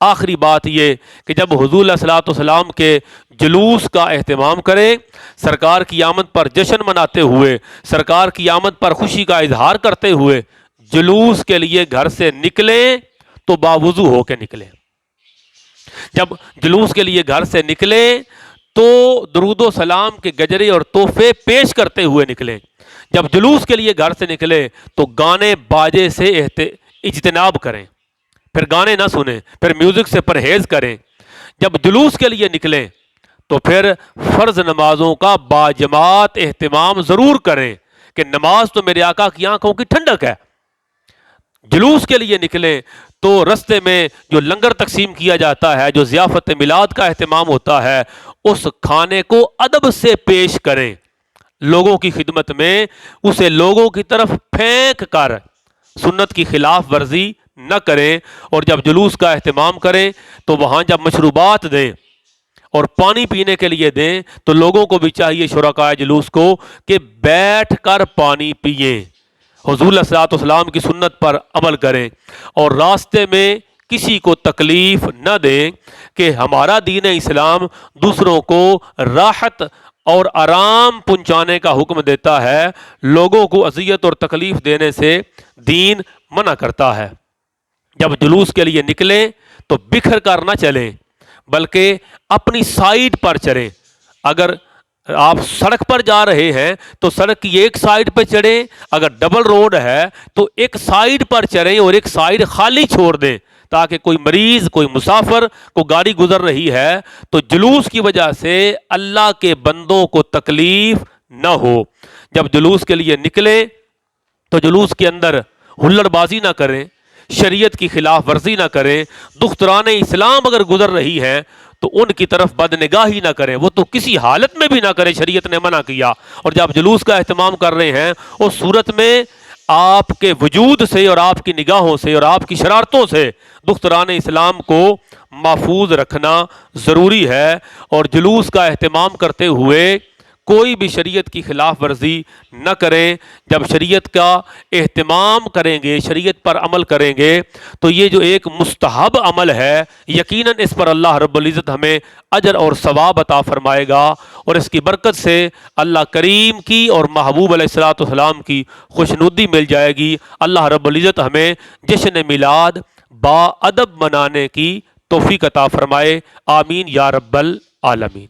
آخری بات یہ کہ جب حضور علیہ الصلوۃ والسلام کے جلوس کا اہتمام کریں، سرکار کی آمد پر جشن مناتے ہوئے، سرکار کی آمد پر خوشی کا اظہار کرتے ہوئے جلوس کے لیے گھر سے نکلیں تو باوضو ہو کے نکلیں۔ جب جلوس کے لیے گھر سے نکلیں تو درود و سلام کے گجرے اور تحفے پیش کرتے ہوئے نکلیں۔ جب جلوس کے لیے گھر سے نکلیں تو گانے باجے سے اجتناب کریں، پھر گانے نہ سنیں، پھر میوزک سے پرہیز کریں۔ جب جلوس کے لیے نکلیں تو پھر فرض نمازوں کا باجماعت اہتمام ضرور کریں کہ نماز تو میرے آقا کی آنکھوں کی ٹھنڈک ہے۔ جلوس کے لیے نکلیں تو رستے میں جو لنگر تقسیم کیا جاتا ہے، جو ضیافت میلاد کا اہتمام ہوتا ہے، اس کھانے کو ادب سے پیش کریں، لوگوں کی خدمت میں اسے لوگوں کی طرف پھینک کر سنت کی خلاف ورزی نہ کریں۔ اور جب جلوس کا اہتمام کریں تو وہاں جب مشروبات دیں اور پانی پینے کے لیے دیں تو لوگوں کو بھی چاہیے، شرکائے جلوس کو، کہ بیٹھ کر پانی پئیں، حضور علیہ الصلوۃ والسلام کی سنت پر عمل کریں اور راستے میں کسی کو تکلیف نہ دیں، کہ ہمارا دین اسلام دوسروں کو راحت اور آرام پہنچانے کا حکم دیتا ہے، لوگوں کو اذیت اور تکلیف دینے سے دین منع کرتا ہے۔ جب جلوس کے لیے نکلیں تو بکھر کر نہ چلیں بلکہ اپنی سائیڈ پر چلیں۔ اگر آپ سڑک پر جا رہے ہیں تو سڑک کی ایک سائیڈ پہ چڑھیں، اگر ڈبل روڈ ہے تو ایک سائیڈ پر چلیں اور ایک سائیڈ خالی چھوڑ دیں، تاکہ کوئی مریض، کوئی مسافر، کوئی گاڑی گزر رہی ہے تو جلوس کی وجہ سے اللہ کے بندوں کو تکلیف نہ ہو۔ جب جلوس کے لیے نکلیں تو جلوس کے اندر ہلڑ بازی نہ کریں، شریعت کی خلاف ورزی نہ کریں، دختران اسلام اگر گزر رہی ہیں تو ان کی طرف بدنگاہی نہ کریں، وہ تو کسی حالت میں بھی نہ کریں، شریعت نے منع کیا۔ اور جب جلوس کا اہتمام کر رہے ہیں اس صورت میں آپ کے وجود سے اور آپ کی نگاہوں سے اور آپ کی شرارتوں سے دختران اسلام کو محفوظ رکھنا ضروری ہے۔ اور جلوس کا اہتمام کرتے ہوئے کوئی بھی شریعت کی خلاف ورزی نہ کریں۔ جب شریعت کا اہتمام کریں گے، شریعت پر عمل کریں گے تو یہ جو ایک مستحب عمل ہے، یقیناً اس پر اللہ رب العزت ہمیں اجر اور ثواب عطا فرمائے گا، اور اس کی برکت سے اللہ کریم کی اور محبوب علیہ الصلوۃ والسلام کی خوشنودی مل جائے گی۔ اللہ رب العزت ہمیں جشن میلاد با ادب منانے کی توفیق عطا فرمائے، آمین یا رب العالمین۔